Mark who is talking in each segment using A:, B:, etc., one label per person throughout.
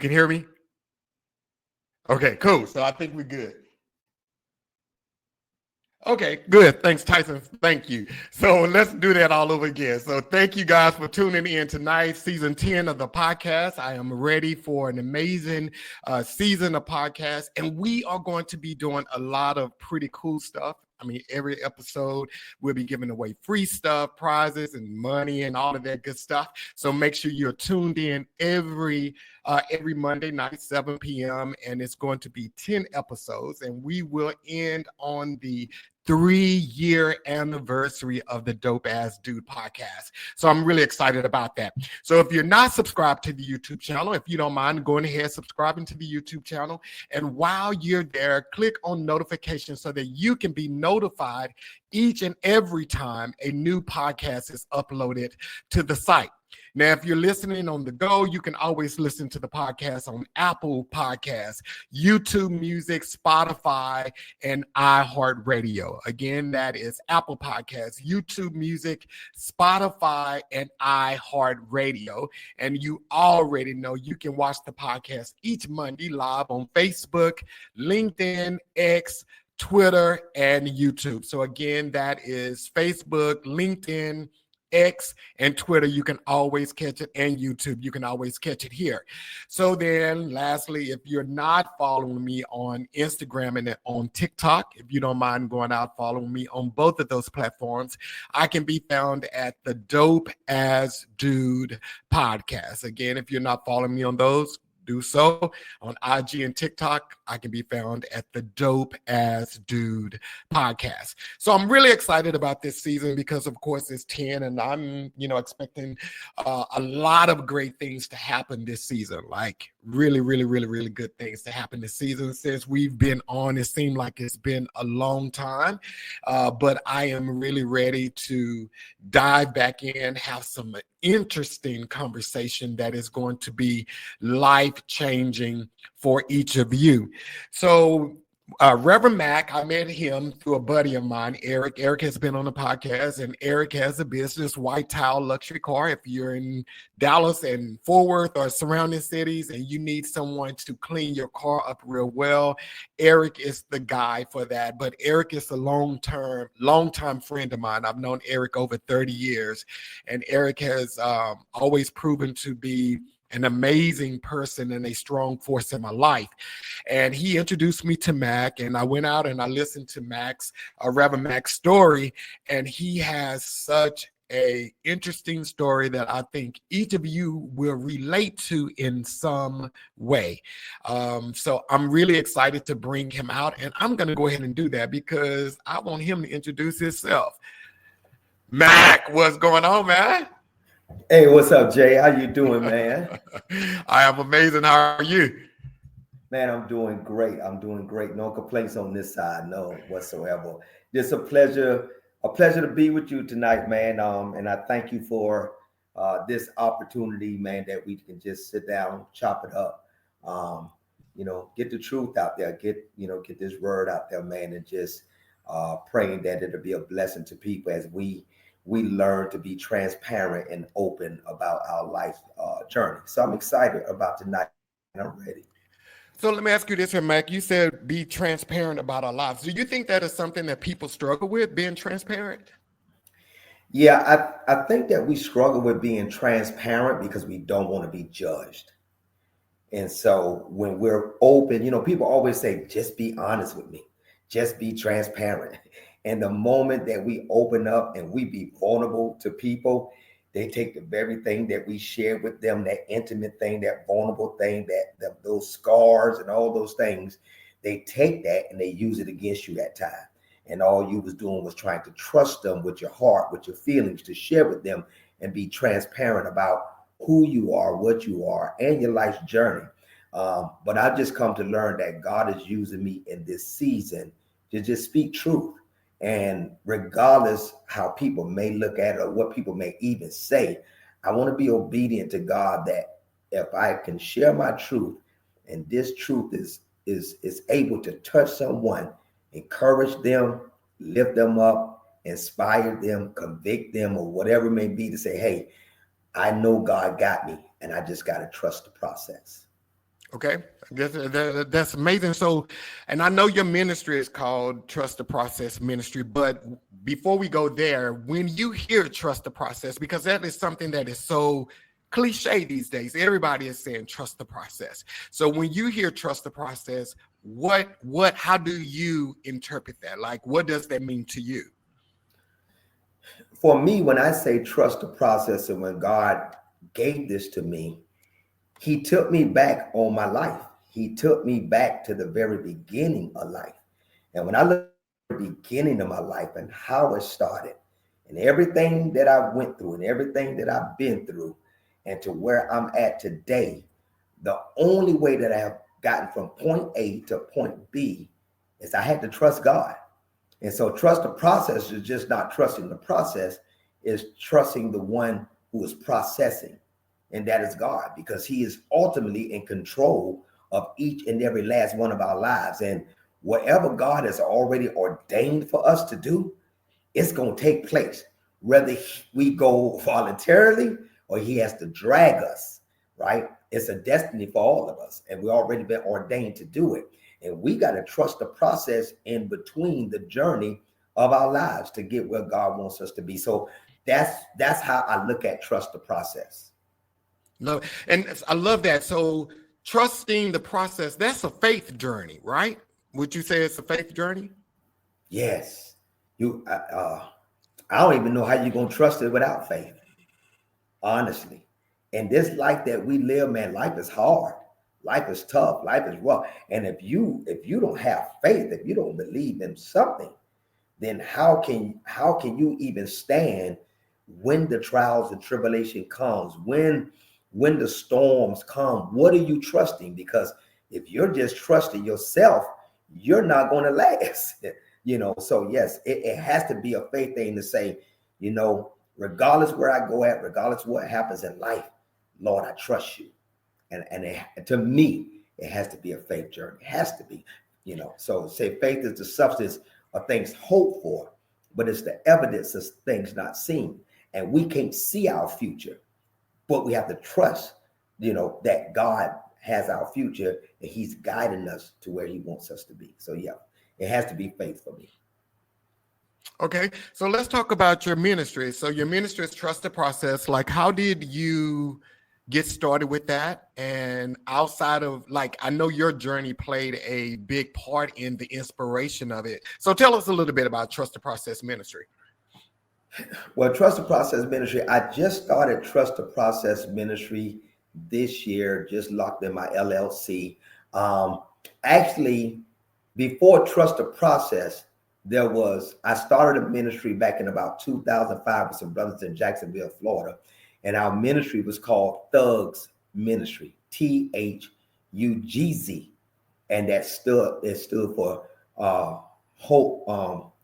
A: can hear me? Okay, cool. So I think we're good. Okay, good. Thanks, Tyson. Thank you. So let's do that all over again. So thank you guys for tuning in tonight, season 10 of the podcast. I am ready for an amazing season of podcasts, and we are going to be doing a lot of pretty cool stuff. I mean, every episode we'll be giving away free stuff, prizes, and money, and all of that good stuff. So make sure you're tuned in every Monday night, 7 p.m., and it's going to be 10 episodes, and we will end on the 3-year anniversary of the Dope Ass Dude podcast. So I'm really excited about that. So if you're not subscribed to the YouTube channel, if you don't mind going ahead subscribing to the YouTube channel, and while you're there, click on notifications so that you can be notified each and every time a new podcast is uploaded to the site. Now, if you're listening on the go, you can always listen to the podcast on Apple Podcasts, YouTube Music, Spotify, and iHeartRadio. Again, that is Apple Podcasts, YouTube Music, Spotify, and iHeartRadio. And you already know you can watch the podcast each Monday live on Facebook, LinkedIn, X, Twitter, and YouTube. So again, that is Facebook, LinkedIn, X, and Twitter. You can always catch it, and YouTube. You can always catch it here. So then lastly, if you're not following me on Instagram and on TikTok, if you don't mind going out following me on both of those platforms, I can be found at the Dope As Dude podcast. Again, if you're not following me on those, do so. On IG and TikTok, I can be found at the Dope As Dude podcast. So I'm really excited about this season because, of course, it's 10, and I'm, expecting a lot of great things to happen this season. Like really, really, really, really good things to happen this season. Since we've been on, it seemed like it's been a long time, but I am really ready to dive back in, have some interesting conversation that is going to be life-changing for each of you. So Reverend Mac, I met him through a buddy of mine, Eric. Eric has been on the podcast, and Eric has a business, White Tile Luxury Car. If you're in Dallas and Fort Worth or surrounding cities and you need someone to clean your car up real well, Eric is the guy for that. But Eric is a long-time friend of mine. I've known Eric over 30 years, and Eric has always proven to be an amazing person and a strong force in my life. And he introduced me to Mac, and I went out and I listened to Reverend Mac's story, and he has such a interesting story that I think each of you will relate to in some way. So I'm really excited to bring him out, and I'm going to go ahead and do that because I want him to introduce himself. Mac, what's going on, man?
B: Hey, what's up, Jay? How you doing, man?
A: I am amazing. How are you?
B: Man, I'm doing great. No complaints on this side, no whatsoever. Just a pleasure to be with you tonight, man. And I thank you for this opportunity, man, that we can just sit down, chop it up, get the truth out there, get this word out there, man, and just praying that it'll be a blessing to people as we learn to be transparent and open about our life journey. So I'm excited about tonight, and I'm ready.
A: So let me ask you this here, Mac. You said be transparent about our lives. Do you think that is something that people struggle with, being transparent?
B: Yeah, I think that we struggle with being transparent because we don't want to be judged. And so when we're open, people always say, just be honest with me, just be transparent. And the moment that we open up and we be vulnerable to people, they take the very thing that we share with them, that intimate thing, that vulnerable thing, that those scars and all those things, they take that and they use it against you that time. And all you was doing was trying to trust them with your heart, with your feelings, to share with them and be transparent about who you are, what you are, and your life's journey. But I've just come to learn that God is using me in this season to just speak truth. And regardless how people may look at it or what people may even say, I want to be obedient to God, that if I can share my truth and this truth is able to touch someone, encourage them, lift them up, inspire them, convict them, or whatever it may be, to say, hey, I know God got me and I just got to trust the process.
A: Okay, that's amazing. So, and I know your ministry is called Trust the Process Ministry, but before we go there, when you hear trust the process, because that is something that is so cliche these days, everybody is saying trust the process. So when you hear trust the process, how do you interpret that? Like, what does that mean to you?
B: For me, when I say trust the process, and when God gave this to me, he took me back on my life. He took me back to the very beginning of life. And when I look at the beginning of my life and how it started and everything that I went through and everything that I've been through and to where I'm at today, the only way that I have gotten from point A to point B is I had to trust God. And so trust the process is just not trusting the process, is trusting the one who is processing. And that is God, because he is ultimately in control of each and every last one of our lives. And whatever God has already ordained for us to do, it's going to take place, whether we go voluntarily or he has to drag us, right? It's a destiny for all of us, and we've already been ordained to do it. And we got to trust the process in between the journey of our lives to get where God wants us to be. So that's how I look at trust the process.
A: No, and I love that. So trusting the process, that's a faith journey, right? Would you say it's a faith journey?
B: Yes. I don't even know how you're going to trust it without faith, honestly. And this life that we live, man, life is hard. Life is tough. Life is rough. And if you don't have faith, if you don't believe in something, then how can you even stand when the trials and tribulation comes, when the storms come? What are you trusting? Because if you're just trusting yourself, you're not going to last. So yes, it has to be a faith thing to say, regardless where I go at, regardless what happens in life, Lord, I trust you. And to me, it has to be a faith journey. It has to be, So say faith is the substance of things hoped for, but it's the evidence of things not seen. And we can't see our future, but we have to trust, that God has our future and he's guiding us to where he wants us to be. So yeah, it has to be faith for me.
A: Okay, so let's talk about your ministry. So your ministry is Trust the Process. Like, how did you get started with that? And outside of, like, I know your journey played a big part in the inspiration of it. So tell us a little bit about Trust the Process ministry.
B: Well, Trust the Process ministry, I just started Trust the Process ministry this year, just locked in my LLC. Actually, before Trust the Process, I started a ministry back in about 2005 with some brothers in Jacksonville, Florida. And our ministry was called Thugs Ministry, THUGZ. And it stood for Hope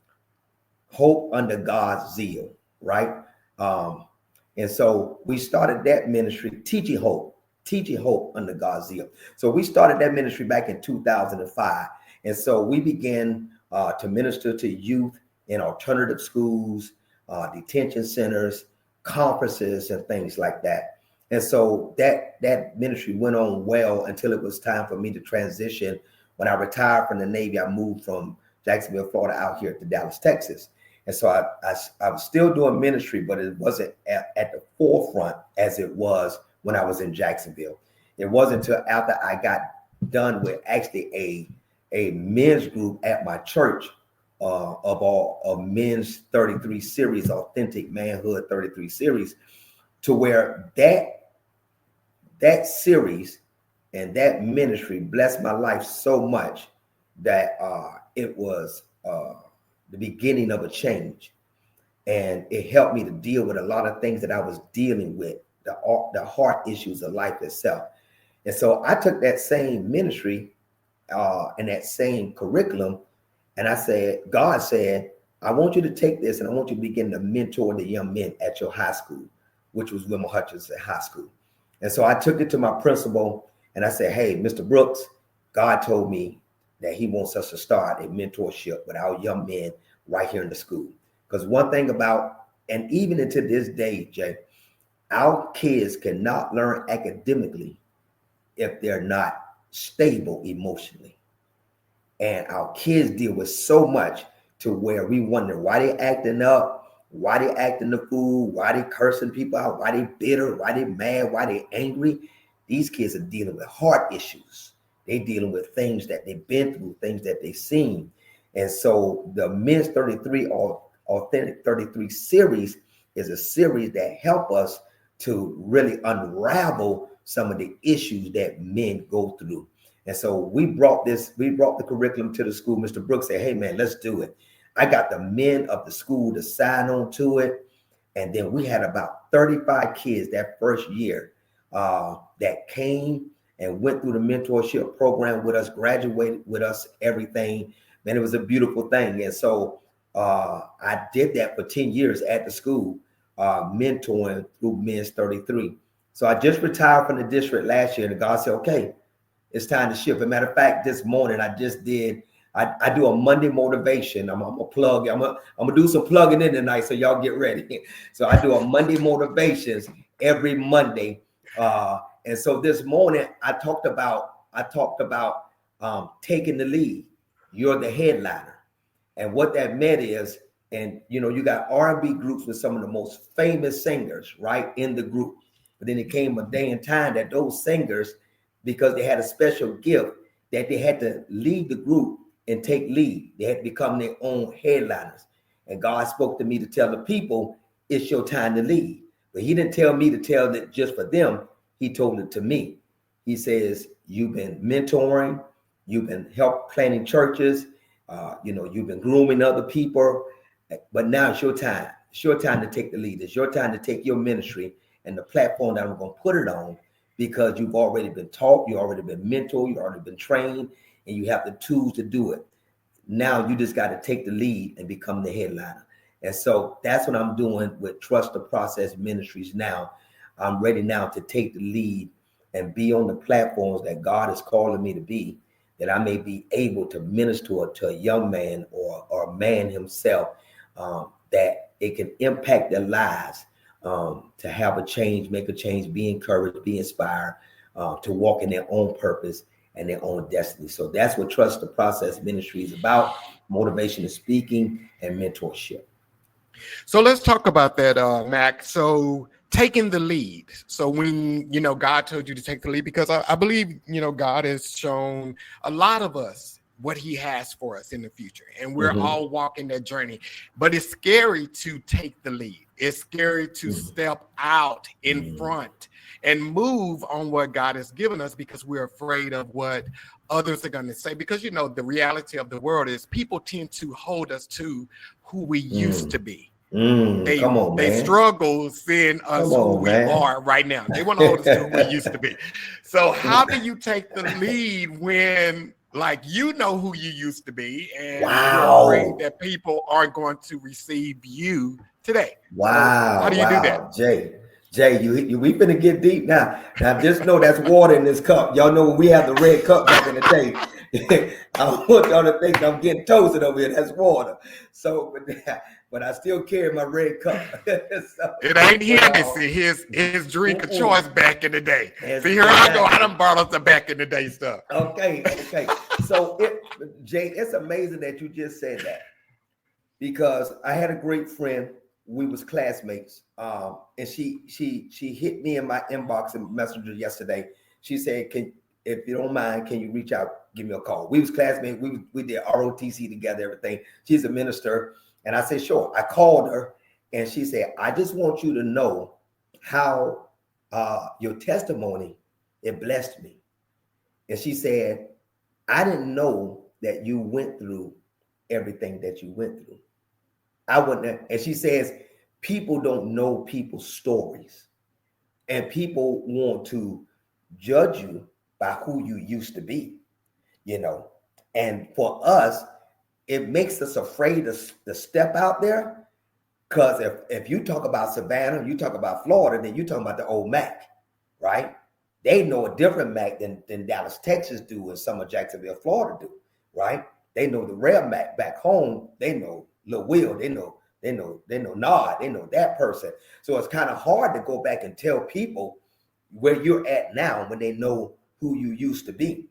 B: Under God's Zeal, right? And so we started that ministry, teaching hope under God's zeal. So we started that ministry back in 2005. And so we began to minister to youth in alternative schools, detention centers, conferences, and things like that. And so that ministry went on well until it was time for me to transition. When I retired from the Navy, I moved from Jacksonville, Florida, out here to Dallas, Texas. And so I was still doing ministry, but it wasn't at the forefront as it was when I was in Jacksonville. It wasn't until after I got done with actually a men's group at my church of men's 33 series, Authentic Manhood 33 series, to where that series and that ministry blessed my life so much that it was the beginning of a change. And it helped me to deal with a lot of things that I was dealing with, the heart issues of life itself. And so I took that same ministry and that same curriculum, and God said, I want you to take this and I want you to begin to mentor the young men at your high school, which was Wilma Hutchinson High School. And so I took it to my principal and I said, hey, Mr. Brooks, God told me that he wants us to start a mentorship with our young men right here in the school. Because one thing about, and even into this day, Jay, our kids cannot learn academically if they're not stable emotionally. And our kids deal with so much to where we wonder why they acting up, why they acting the fool, why they cursing people out, why they bitter, why they mad, why they angry. These kids are dealing with heart issues. They dealing with things that they've been through, things that they've seen. And so the Men's 33 or Authentic 33 series is a series that help us to really unravel some of the issues that men go through. And so we brought the curriculum to the school. Mr. Brooks said, hey man, let's do it. I got the men of the school to sign on to it. And then we had about 35 kids that first year that came and went through the mentorship program with us, graduated with us, everything. Man, it was a beautiful thing. And so I did that for 10 years at the school, mentoring through Men's 33. So I just retired from the district last year, and God said, okay, it's time to shift. As a matter of fact, this morning I just did, I do a Monday motivation. I'm gonna plug, I'm gonna do some plugging in tonight, so y'all get ready. So I do a Monday motivations every Monday. And so this morning I talked about taking the lead. You're the headliner. And what that meant is, and you got R&B groups with some of the most famous singers, right, in the group. But then it came a day and time that those singers, because they had a special gift, that they had to lead the group and take lead. They had to become their own headliners. And God spoke to me to tell the people, it's your time to lead. But he didn't tell me to tell that just for them. He told it to me. He says, you've been mentoring, you've been help planning churches, you've been grooming other people, but now it's your time. It's your time to take the lead. It's your time to take your ministry and the platform that I'm going to put it on, because you've already been taught, you've already been mentored, you've already been trained, and you have the tools to do it. Now you just got to take the lead and become the headliner. And so that's what I'm doing with Trust the Process Ministries now. I'm ready now to take the lead and be on the platforms that God is calling me to be, that I may be able to minister to a young man or a man himself, that it can impact their lives, to have a change, make a change, be encouraged, be inspired, to walk in their own purpose and their own destiny. So that's what Trust the Process Ministry is about: motivation and speaking and mentorship.
A: So let's talk about that, Mac. So taking the lead. So when, God told you to take the lead, because I believe, God has shown a lot of us what he has for us in the future. And we're all walking that journey. But it's scary to take the lead. It's scary to step out in front and move on what God has given us, because we're afraid of what others are going to say. Because, the reality of the world is people tend to hold us to who we used to be. They struggle seeing us who we are right now. They want to hold us to who we used to be. So how do you take the lead when, who you used to be, and you're afraid that people aren't going to receive you today?
B: Wow.
A: So how do you do that?
B: Jay, we finna get deep now. Now just know that's water in this cup. Y'all know when we have the red cup back in the day. I don't want y'all to think I'm getting toasted over here. That's water. So, but I still carry my red cup. So,
A: it ain't Hennessy, his drink of choice back in the day. See, here I go. I done brought us the back in the day stuff.
B: Okay. So, Jay, it's amazing that you just said that, because I had a great friend. We was classmates, and she hit me in my inbox and messenger yesterday. She said, if you don't mind, can you reach out, give me a call? We was classmates. We did ROTC together, everything. She's a minister. And I said, sure. I called her, and she said, I just want you to know how your testimony, it blessed me. And she said, I didn't know that you went through everything that you went through. I wouldn't. And she says, people don't know people's stories, and people want to judge you by who you used to be, and for us, it makes us afraid to step out there, because if you talk about Savannah, you talk about Florida, then you talking about the old Mac, right? They know a different Mac than Dallas, Texas do, and some of Jacksonville, Florida do, right? They know the real Mac back home. They know Lil Will, they know Nod, they know that person. So it's kind of hard to go back and tell people where you're at now when they know who you used to be.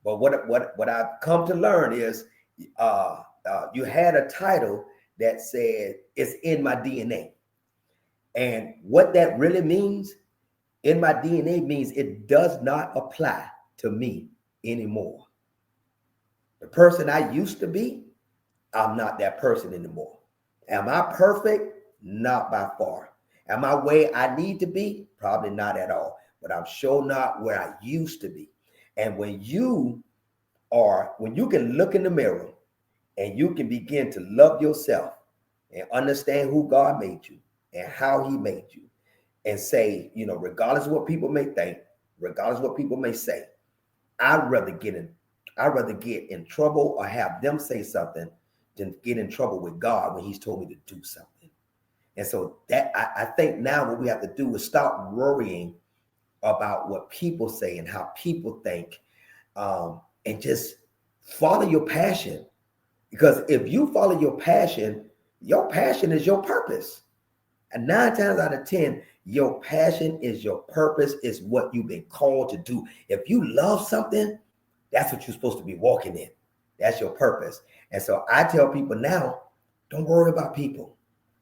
B: But what I've come to learn is you had a title that said it's in my DNA. And what that really means, in my DNA, means it does not apply to me anymore. The person I used to be, I'm not that person anymore. Am I perfect? Not by far. Am I where I need to be? Probably not at all. But I'm sure not where I used to be. And when you can look in the mirror and you can begin to love yourself and understand who God made you and how he made you, and say, regardless of what people may think, regardless of what people may say, I'd rather get in trouble or have them say something than get in trouble with God when he's told me to do something. And so that I think now what we have to do is stop worrying about what people say and how people think, and just follow your passion. Because if you follow your passion is your purpose. And 9 times out of 10, your passion is your purpose, is what you've been called to do. If you love something, that's what you're supposed to be walking in. That's your purpose. And so I tell people now, don't worry about people.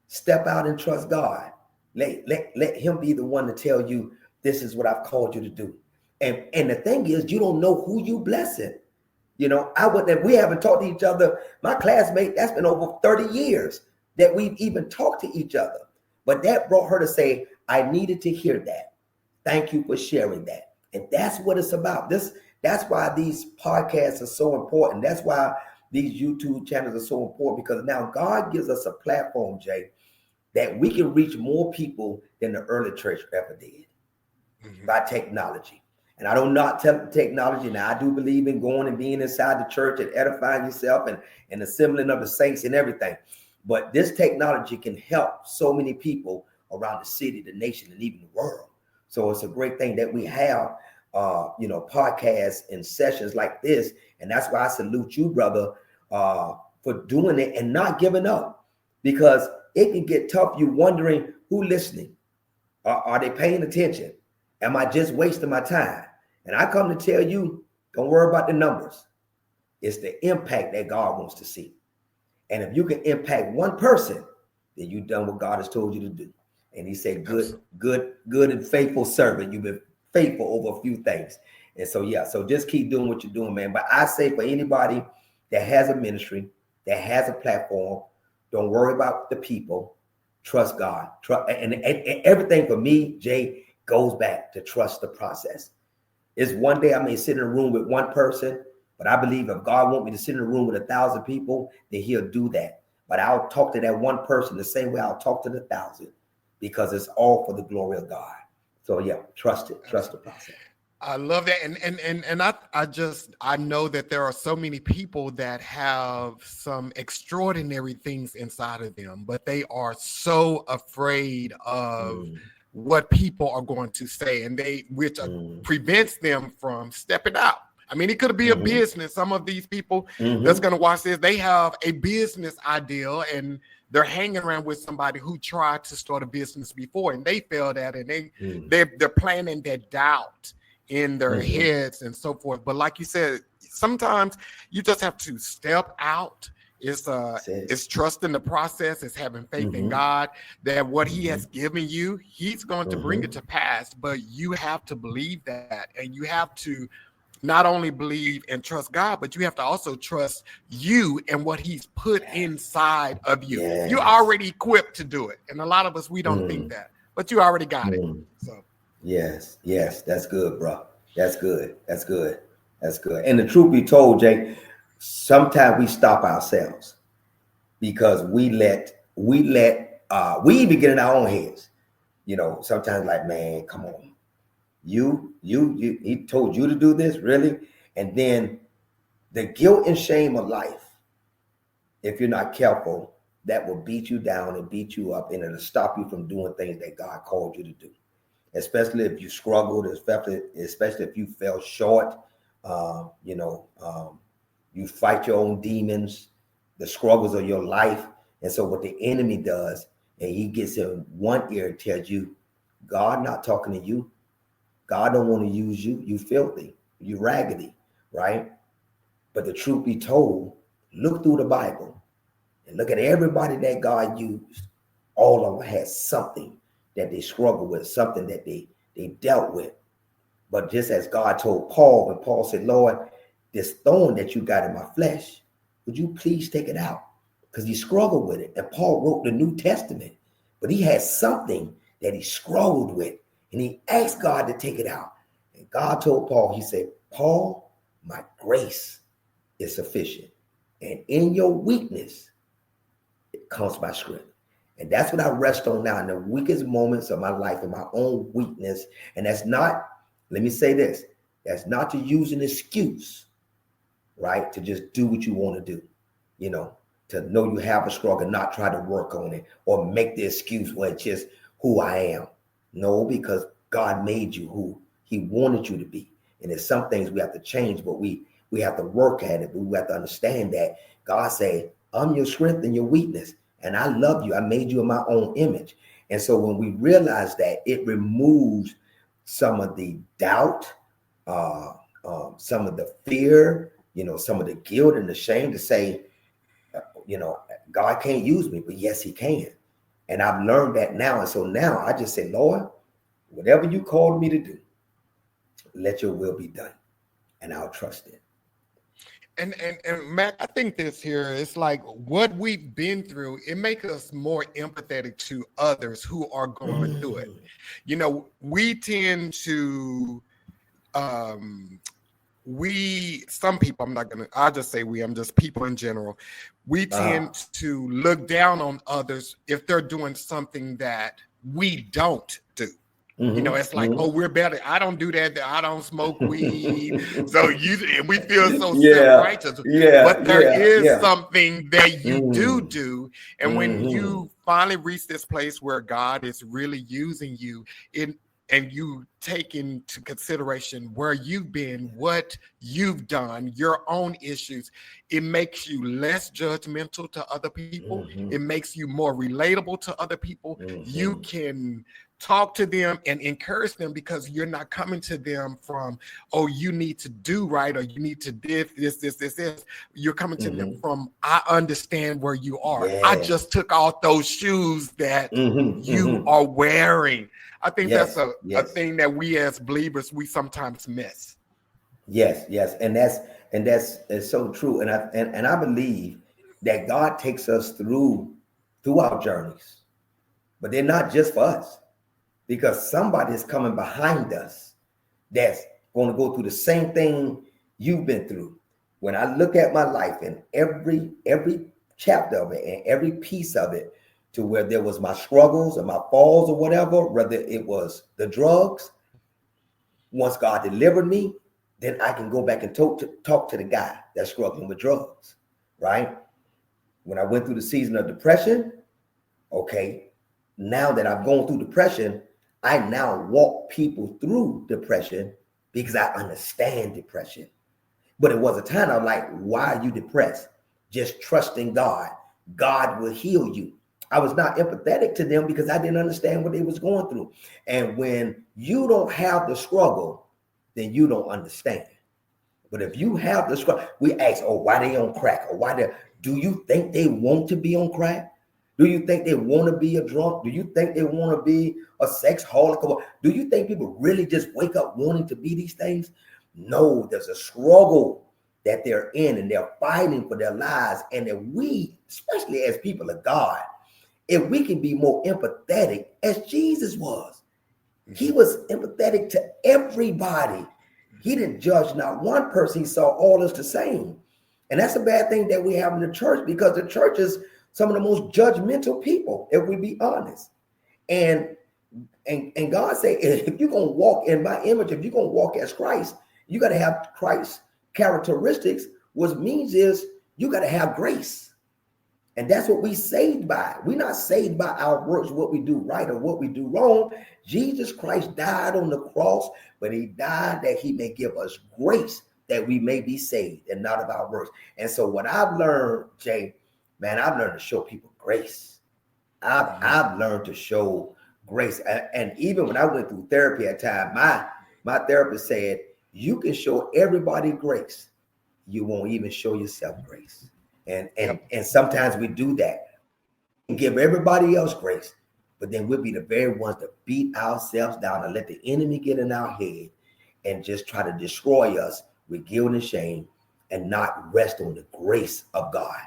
B: Step out and trust God. Let him be the one to tell you, this is what I've called you to do. And the thing is, you don't know who you blessing. We haven't talked to each other. My classmate, that's been over 30 years that we've even talked to each other. But that brought her to say, I needed to hear that. Thank you for sharing that. And that's what it's about. That's why these podcasts are so important. That's why these YouTube channels are so important, because now God gives us a platform, Jay, that we can reach more people than the early church ever did by technology. And I don't not tell technology. Now, I do believe in going and being inside the church and edifying yourself and assembling of the saints and everything. But this technology can help so many people around the city, the nation, and even the world. So it's a great thing that we have, podcasts and sessions like this. And that's why I salute you, brother, for doing it and not giving up, because it can get tough. You wondering who listening. Are they paying attention? Am I just wasting my time? And I come to tell you, don't worry about the numbers. It's the impact that God wants to see. And if you can impact one person, then you've done what God has told you to do. And he said, good and faithful servant. You've been faithful over a few things. And so, so just keep doing what you're doing, man. But I say for anybody that has a ministry, that has a platform, don't worry about the people. Trust God. And everything for me, Jay, goes back to trust the process. It's one day I may sit in a room with one person, but I believe if God wants me to sit in a room with 1,000 people, then he'll do that. But I'll talk to that one person the same way I'll talk to the 1,000, because it's all for the glory of God. So trust it. Trust the process.
A: I love that. And I know that there are so many people that have some extraordinary things inside of them, but they are so afraid of what people are going to say, and which prevents them from stepping out. I mean, it could be a business. Some of these people that's going to watch this, they have a business idea and they're hanging around with somebody who tried to start a business before and they failed at it. They're planting that doubt in their heads and so forth. But like you said, sometimes you just have to step out. It's trusting the process. It's having faith in God that what he has given you, he's going to bring it to pass. But you have to believe that, and you have to not only believe and trust God, but you have to also trust you and what he's put inside of you.
B: Yes.
A: You're already equipped to do it. And a lot of us, we don't think that, but you already got it. So
B: yes, that's good, bro. That's good. And the truth be told, Jay, sometimes we stop ourselves because we even get in our own heads. Sometimes like, man, come on. You, he told you to do this, really? And then the guilt and shame of life, if you're not careful, that will beat you down and beat you up, and it'll stop you from doing things that God called you to do. Especially if you struggled, especially if you fell short, you fight your own demons, the struggles of your life. And so what the enemy does, and he gets in one ear and tells you, God not talking to you. God don't want to use you. You filthy. You raggedy. right? But the truth be told, look through the Bible and look at everybody that God used. All of them had something that they struggled with, something that they dealt with. But just as God told Paul, when Paul said, Lord, this thorn that you got in my flesh, would you please take it out? Because he struggled with it. And Paul wrote the New Testament, but he had something that he struggled with. And he asked God to take it out. And God told Paul, he said, Paul, my grace is sufficient. And in your weakness, it comes my strength. And that's what I rest on now in the weakest moments of my life, in my own weakness. And that's not, let me say this, that's not to use an excuse, right? To just do what you want to do, you know, to know you have a struggle, not try to work on it or make the excuse, well, it's just who I am. No, because God made you who he wanted you to be. And there's some things we have to change, but we have to work at it. But we have to understand that God said, I'm your strength and your weakness. And I love you. I made you in my own image. And so when we realize that, it removes some of the doubt, some of the fear, you know, some of the guilt and the shame to say, you know, God can't use me, but yes, he can. And I've learned that now. And so now I just say, Lord, whatever you called me to do, let your will be done. And I'll trust it.
A: And Mac, I think this here is like what we've been through. It makes us more empathetic to others who are going through it. You know, we tend to, some people, I'll just say I'm just people in general. We tend to look down on others if they're doing something that we don't do. You know, it's like, oh, we're better. I don't do that. I don't smoke weed. So we feel so self-righteous. But there is something that you do. And when you finally reach this place where God is really using you and you take into consideration where you've been, what you've done, your own issues, it makes you less judgmental to other people. It makes you more relatable to other people. You can talk to them and encourage them because you're not coming to them from, oh, you need to do right or you need to do this. You're coming to them from, I understand where you are. I just took off those shoes that you are wearing. I think that's a thing that we as believers, we sometimes miss.
B: Yes. And that's so true. And I believe that God takes us through our journeys, but they're not just for us. Because somebody is coming behind us that's going to go through the same thing you've been through. When I look at my life and every chapter of it and every piece of it, to where there was my struggles or my falls or whatever, whether it was the drugs, once God delivered me, then I can go back and talk to the guy that's struggling with drugs, right? When I went through the season of depression, okay, now that I've gone through depression, I now walk people through depression because I understand depression. But it was a time I'm like, why are you depressed? Just trusting God. God will heal you. I was not empathetic to them because I didn't understand what they was going through. And when you don't have the struggle, then you don't understand. But if you have the struggle, we ask, oh, why they on crack? Or do you think they want to be on crack? Do you think they want to be a drunk? Do you think they want to be a sexaholic? Do you think people really just wake up wanting to be these things? No, there's a struggle that they're in and they're fighting for their lives. And if we, especially as people of God, if we can be more empathetic as Jesus was, he was empathetic to everybody. He didn't judge not one person. He saw all as the same. And that's a bad thing that we have in the church because the church is some of the most judgmental people, if we be honest. And God said, if you're going to walk in my image, if you're going to walk as Christ, you got to have Christ's characteristics, which means is you got to have grace. And that's what we saved by. We're not saved by our works, what we do right or what we do wrong. Jesus Christ died on the cross, but he died that he may give us grace that we may be saved and not of our works. And so what I've learned, Jay, man, I've learned to show people grace. I've learned to show grace. And even when I went through therapy at time, my therapist said, You can show everybody grace. You won't even show yourself grace. And sometimes we do that and give everybody else grace, but then we'll be the very ones that beat ourselves down and let the enemy get in our head and just try to destroy us with guilt and shame and not rest on the grace of God.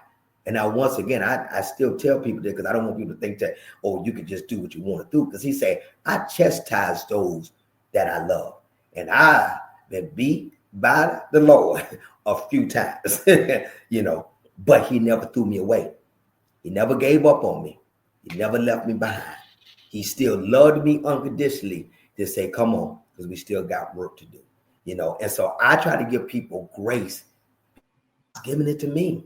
B: And now, once again, I still tell people that because I don't want people to think that, oh, you can just do what you want to do. Because he said, I chastise those that I love. And I've been beat by the Lord a few times, but he never threw me away. He never gave up on me. He never left me behind. He still loved me unconditionally to say, come on, because we still got work to do, And so I try to give people grace. He's giving it to me.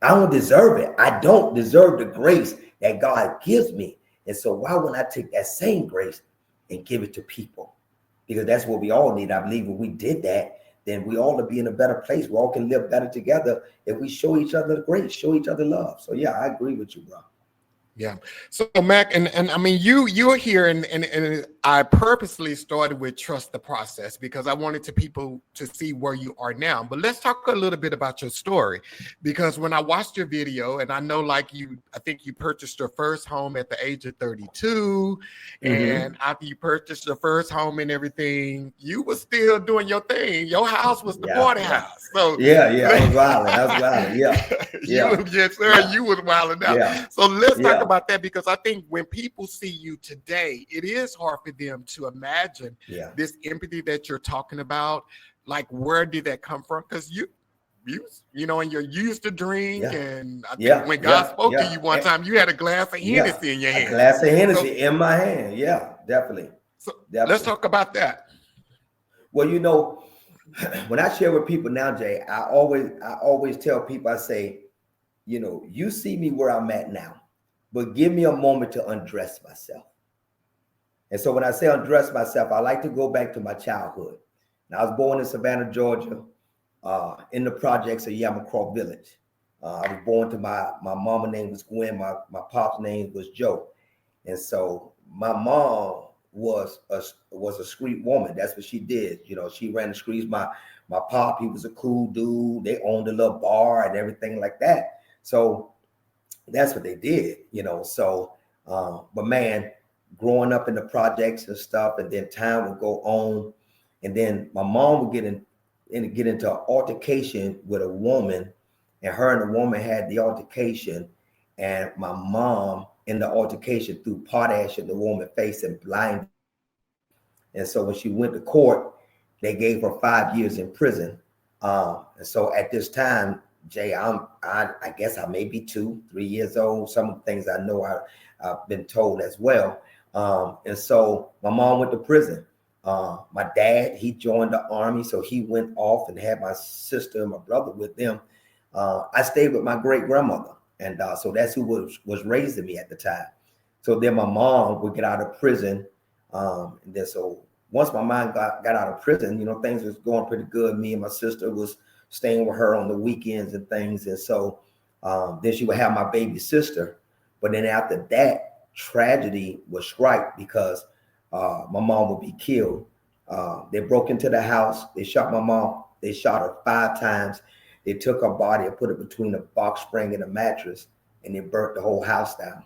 B: I don't deserve it. I don't deserve the grace that God gives me. And so why wouldn't I take that same grace and give it to people? Because that's what we all need. I believe when we did that, then we all will be in a better place. We all can live better together if we show each other grace, show each other love. So yeah, I agree with you, bro.
A: Yeah. So Mac, and I mean, you're here, and I purposely started with trust the process because I wanted people to see where you are now. But let's talk a little bit about your story, because when I watched your video, and I know I think you purchased your first home at the age of 32, and after you purchased your first home and everything, you were still doing your thing. Your house was the party house. So
B: I was wilding.
A: You was wilding out.
B: Yeah.
A: So let's talk about that, because I think when people see you today, it is hard for them to imagine this empathy that you're talking about. Like, where did that come from? Because you used to drink, and I think when God spoke to you one time, you had a glass of Hennessy in your hand.
B: A glass of Hennessy in my hand. Yeah, definitely.
A: So let's talk about that.
B: Well, when I share with people now, Jay, I always tell people, I say, you see me where I'm at now, but give me a moment to undress myself. And so when I say undress myself, I like to go back to my childhood. Now, I was born in Savannah, Georgia, in the projects of Yamacraw Village. I was born to my mama name was Gwen, my pop's name was Joe. And so my mom was a street woman. That's what she did. She ran the streets. My pop, he was a cool dude. They owned a little bar and everything like that. So that's what they did, So, but man, growing up in the projects and stuff, and then time would go on, and then my mom would get into an altercation with a woman, and her and the woman had the altercation, and my mom in the altercation threw potash in the woman's face and blinded. And so when she went to court, they gave her 5 years in prison. And so at this time, Jay, I guess I may be 2-3 years old. Some of the things I know I've been told as well. And so my mom went to prison. My dad, he joined the army, so he went off and had my sister and my brother with them. I stayed with my great grandmother, and so that's who was raising me at the time. So then my mom would get out of prison, and then so once my mom got out of prison, things was going pretty good. Me and my sister was staying with her on the weekends and things, and so then she would have my baby sister. But then after that, tragedy would strike because my mom would be killed. They broke into the house. They shot my mom. They shot her 5 times. They took her body and put it between a box spring and a mattress, and they burnt the whole house down.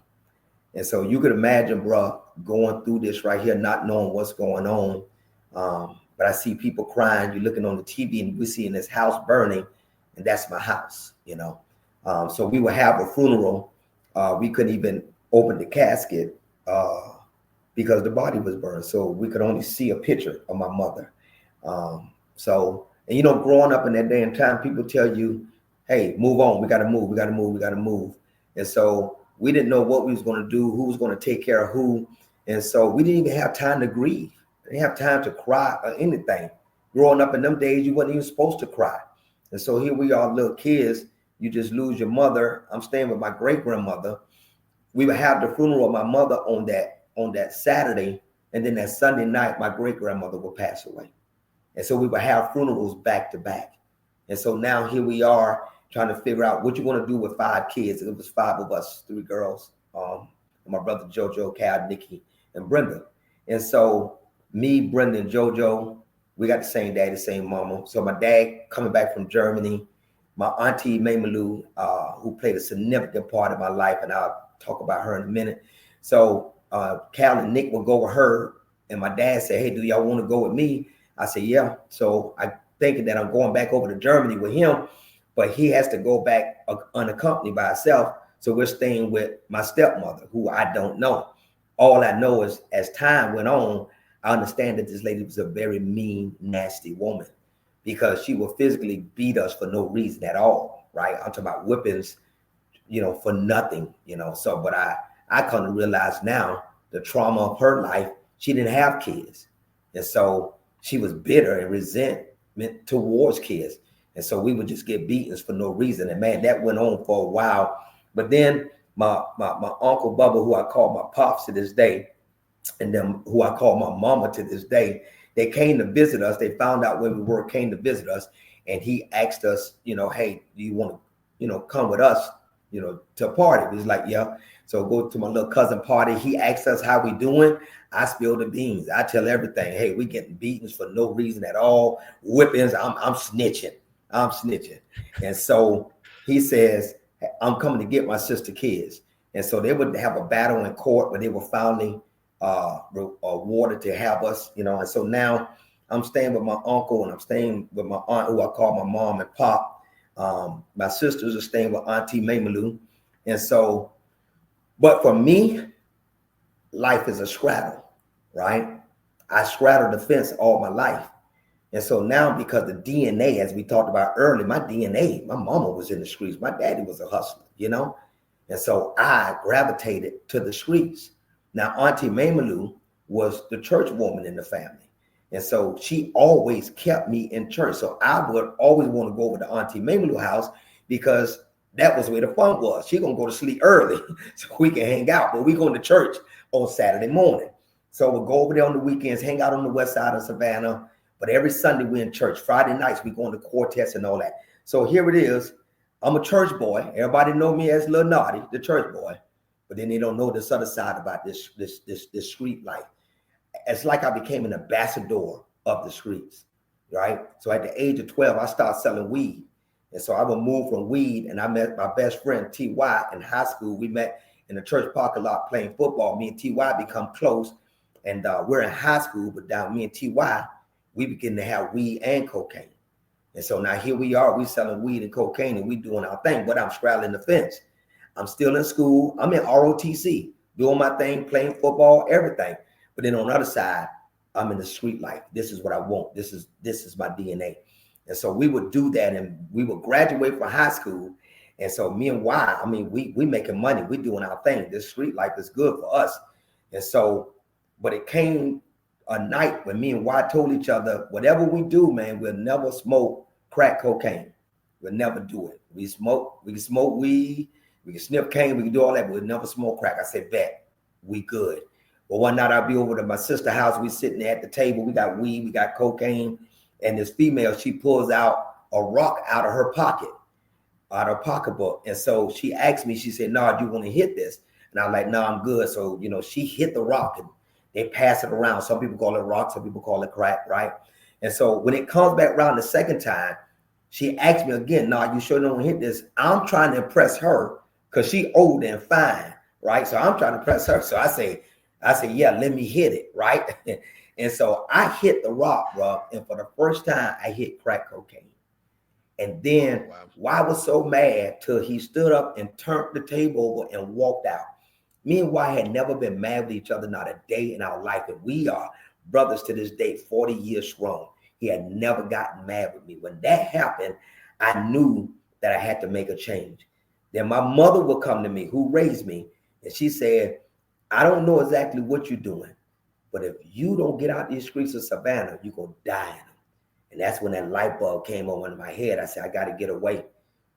B: And so you could imagine, bro, going through this right here, not knowing what's going on. But I see people crying. You're looking on the TV and we're seeing this house burning, and that's my house, So we would have a funeral. We couldn't even open the casket because the body was burned. So we could only see a picture of my mother. And growing up in that day and time, people tell you, hey, move on. We got to move. And so we didn't know what we was going to do, who was going to take care of who. And so we didn't even have time to grieve. We didn't have time to cry or anything. Growing up in them days, you wasn't even supposed to cry. And so here we are, little kids. You just lose your mother. I'm staying with my great grandmother. We would have the funeral of my mother on that Saturday. And then that Sunday night, my great grandmother would pass away. And so we would have funerals back to back. And so now here we are trying to figure out what you're going to do with 5 kids. It was 5 of us, 3 girls, and my brother JoJo, Cal, Nikki, and Brenda. And so me, Brenda, and JoJo, We got the same daddy, same mama. So my dad coming back from Germany, my auntie Maymelu, who played a significant part in my life, and I'll talk about her in a minute. So Cal and Nick would go with her, and my dad said, "Hey, do y'all want to go with me?" I said, "Yeah." So I thinking that I'm going back over to Germany with him, but he has to go back unaccompanied by himself. So we're staying with my stepmother, who I don't know. All I know is as time went on, I understand that this lady was a very mean, nasty woman, because she would physically beat us for no reason at all, right? I'm talking about whippings, for nothing, So, but I come to realize now the trauma of her life, she didn't have kids. And so she was bitter and resentment towards kids. And so we would just get beatings for no reason. And man, that went on for a while. But then my Uncle Bubba, who I call my pops to this day, and then who I call my mama to this day, they came to visit us. They found out where we were, came to visit us. And he asked us, "Hey, do you want to, come with us, to a party?" We was like, "Yeah." So go to my little cousin party. He asked us how we doing. I spill the beans. I tell everything. Hey, we getting beatings for no reason at all. Whippings. I'm snitching. I'm snitching. And so he says, "I'm coming to get my sister kids." And so they would have a battle in court, but they were finally awarded to have us, And so now I'm staying with my uncle, and I'm staying with my aunt, who I call my mom and pop. My sisters are staying with Auntie Maymelu. And so, but for me, life is a straddle, right? I straddled the fence all my life. And so now, because the DNA, as we talked about earlier, my DNA, my mama was in the streets. My daddy was a hustler, And so I gravitated to the streets. Now, Auntie Maymelu was the church woman in the family. And so she always kept me in church. So I would always want to go over to Auntie Maymelu house, because that was where the fun was. She going to go to sleep early so we can hang out. But we going to church on Saturday morning. So we'll go over there on the weekends, hang out on the west side of Savannah. But every Sunday we're in church. Friday nights we going to quartets and all that. So here it is. I'm a church boy. Everybody know me as Lil Naughty, the church boy. But then they don't know this other side about this street life. It's like I became an ambassador of the streets, right? So at the age of 12, I started selling weed. And so I would move from weed, and I met my best friend, T.Y., in high school. We met in the church parking lot playing football. Me and T.Y. become close, and we're in high school, but down me and T.Y., we begin to have weed and cocaine. And so now here we are, we selling weed and cocaine, and we doing our thing, but I'm straddling the fence. I'm still in school. I'm in ROTC, doing my thing, playing football, everything. But then on the other side, I'm in the street life. This is what I want. This is my DNA. And so we would do that, and we would graduate from high school. And so me and we making money. We doing our thing. This street life is good for us. And so, but it came a night when me and Y told each other, whatever we do, man, we'll never smoke crack cocaine. We'll never do it. We can smoke weed, we can sniff cane, we can do all that, but we'll never smoke crack. I said, bet, we good. Well, one night I'll be over to my sister's house. We sitting there at the table. We got weed, we got cocaine. And this female, she pulls out a rock out of her pocket, out of her pocketbook. And so she asked me, she said, "No, do you want to hit this?" And I'm like, "No, I'm good." So, she hit the rock, and they pass it around. Some people call it rock, some people call it crack, right? And so when it comes back around the second time, she asked me again, "No, you sure don't hit this?" I'm trying to impress her because she old and fine, right? So I'm trying to impress her. So I say, "Yeah, let me hit it," right? And so I hit the rock, bro. And for the first time, I hit crack cocaine. And then why I was so mad till he stood up and turned the table over and walked out. Me and Y had never been mad with each other, not a day in our life. And we are brothers to this day, 40 years strong. He had never gotten mad with me. When that happened, I knew that I had to make a change. Then my mother would come to me, who raised me, and she said, "I don't know exactly what you're doing, but if you don't get out these streets of Savannah, you're going to die in them." And that's when that light bulb came on in my head. I said, I got to get away.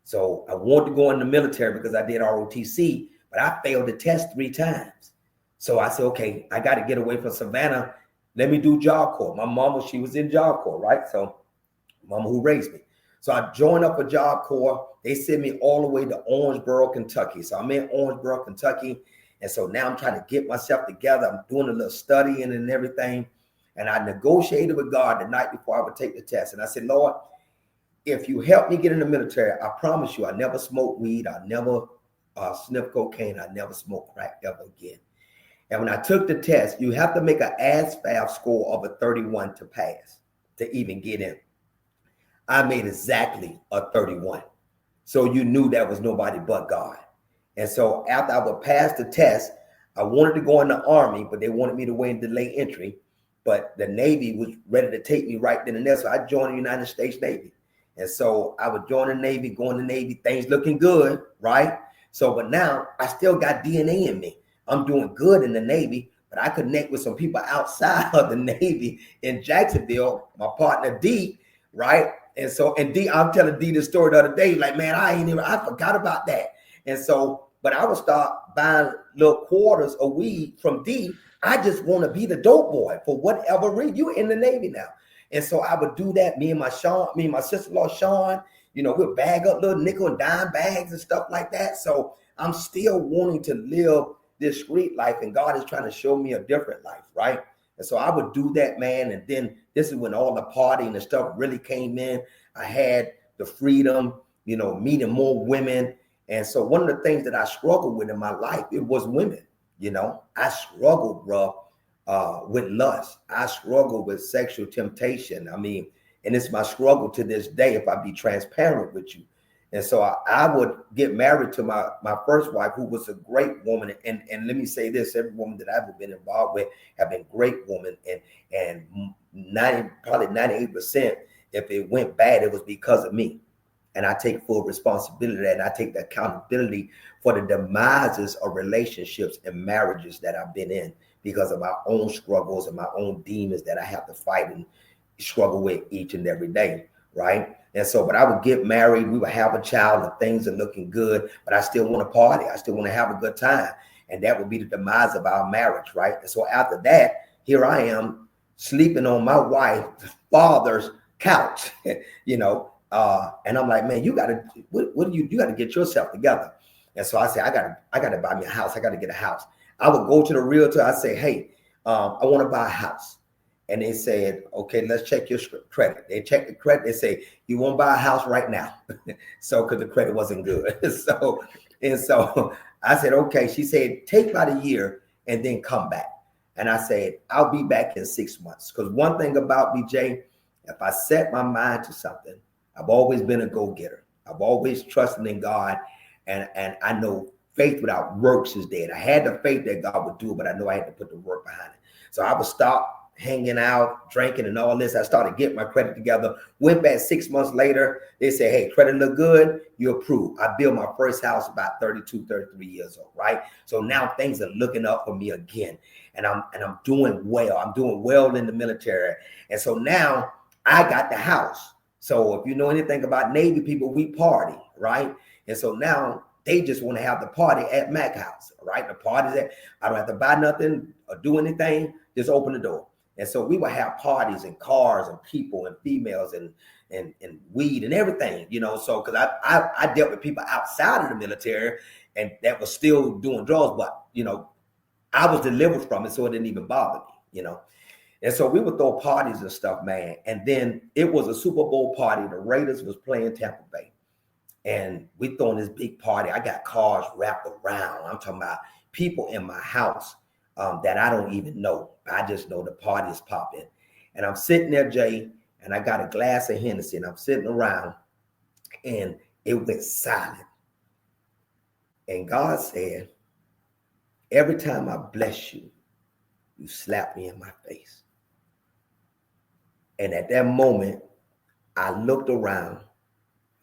B: So I wanted to go in the military because I did ROTC, but I failed the test 3 times. So I said, okay, I got to get away from Savannah. Let me do Job Corps. My mama, she was in Job Corps, right? So mama who raised me. So I joined up a Job Corps. They sent me all the way to Orangeboro, Kentucky. So I'm in Orangeboro, Kentucky. And so now I'm trying to get myself together. I'm doing a little studying and everything. And I negotiated with God the night before I would take the test. And I said, Lord, if you help me get in the military, I promise you, I never smoke weed. I never sniff cocaine. I never smoke crack ever again. And when I took the test, you have to make an ASVAB score of a 31 to pass, to even get in. I made exactly a 31. So you knew that was nobody but God. And so after I would pass the test, I wanted to go in the Army, but they wanted me to wait and delay entry. But the Navy was ready to take me right then and there. So I joined the United States Navy. And so I would join the Navy, go in the Navy, things looking good, right? So, but now I still got DNA in me. I'm doing good in the Navy, but I connect with some people outside of the Navy in Jacksonville, my partner D, right? And so, and D, I'm telling D this story the other day, like, man, I forgot about that. And so, but I would start buying little quarters of weed from D. I just want to be the dope boy for whatever reason. You in the Navy now. And so I would do that. Me and my sister-in-law, Sean, we'll bag up little nickel and dime bags and stuff like that. So I'm still wanting to live this street life, and God is trying to show me a different life, right? And so I would do that, man. And then this is when all the partying and stuff really came in. I had the freedom, meeting more women. And so one of the things that I struggled with in my life, it was women. I struggled, bro, with lust. I struggled with sexual temptation. And it's my struggle to this day, if I be transparent with you. And so I would get married to my first wife, who was a great woman. And let me say this, every woman that I've ever been involved with have been great women. And probably 98%, if it went bad, it was because of me. And I take full responsibility of that. And I take the accountability for the demises of relationships and marriages that I've been in because of my own struggles and my own demons that I have to fight and struggle with each and every day, right? And so, but I would get married, we would have a child, and things are looking good, but I still want to party. I still want to have a good time. And that would be the demise of our marriage, right? And so after that, here I am sleeping on my wife's father's couch, and I'm like, man, you got to get yourself together. And so I said, I got to buy me a house. I got to get a house. I would go to the realtor. I say, hey, I want to buy a house. And they said, okay, let's check your credit. They check the credit. They say, you won't buy a house right now. So, because the credit wasn't good. So I said, okay. She said, take about a year and then come back. And I said, I'll be back in 6 months. Because one thing about me, Jay, if I set my mind to something, I've always been a go-getter. I've always trusted in God. And I know faith without works is dead. I had the faith that God would do it, but I know I had to put the work behind it. So I would stop hanging out, drinking and all this. I started getting my credit together. Went back 6 months later. They said, hey, credit look good. You approve. I built my first house about 32, 33 years old, right? So now things are looking up for me again. And I'm doing well. I'm doing well in the military. And so now I got the house. So if you know anything about Navy people, we party, right? And so now they just want to have the party at Mac House, right? The party's at, I don't have to buy nothing or do anything, just open the door. And so we would have parties and cars and people and females and weed and everything, so because I dealt with people outside of the military and that was still doing drugs, but, I was delivered from it, so it didn't even bother me, And so we would throw parties and stuff, man. And then it was a Super Bowl party. The Raiders was playing Tampa Bay. And we throwing this big party. I got cars wrapped around. I'm talking about people in my house that I don't even know. I just know the party is popping. And I'm sitting there, Jay, and I got a glass of Hennessy, and I'm sitting around, and it went silent. And God said, every time I bless you, you slap me in my face. And at that moment, I looked around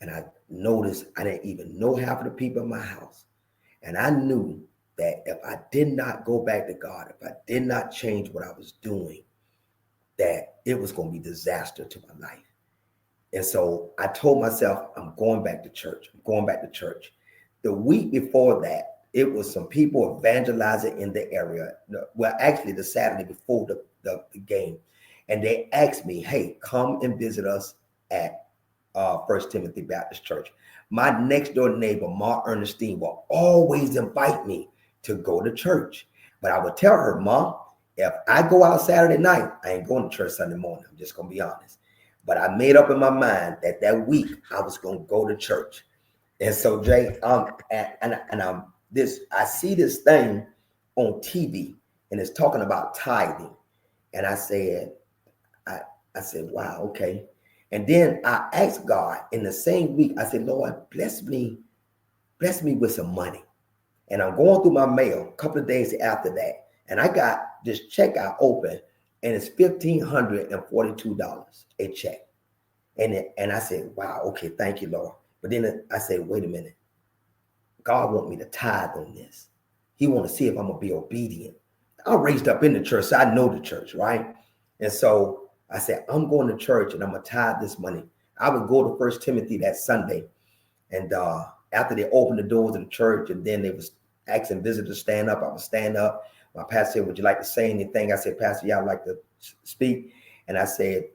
B: and I noticed I didn't even know half of the people in my house. And I knew that if I did not go back to God, if I did not change what I was doing, that it was going to be disaster to my life. And so I told myself, I'm going back to church. I'm going back to church. The week before that, it was some people evangelizing in the area. Well, actually the Saturday before the game. And they asked me, hey, come and visit us at First Timothy Baptist Church. My next door neighbor, Ma Ernestine, will always invite me to go to church. But I would tell her, Mom, If I go out Saturday night, I ain't going to church Sunday morning. I'm just going to be honest. But I made up in my mind that week I was going to go to church. And so, Jay, I see this thing on TV, and it's talking about tithing. And I said, wow, okay. And then I asked God in the same week, I said, Lord, bless me with some money. And I'm going through my mail a couple of days after that. And I got this check I opened, and it's $1,542 a check. And I said, wow, okay, thank you, Lord. But then I said, wait a minute. God want me to tithe on this. He want to see if I'm going to be obedient. I'm raised up in the church, so I know the church, right? And so I said, I'm going to church and I'm going to tithe this money. I would go to 1 Timothy that Sunday. And after they opened the doors of the church, and then they was asking visitors to stand up, I would stand up. My pastor said, would you like to say anything? I said, Pastor, yeah, I'd like to speak. And I said,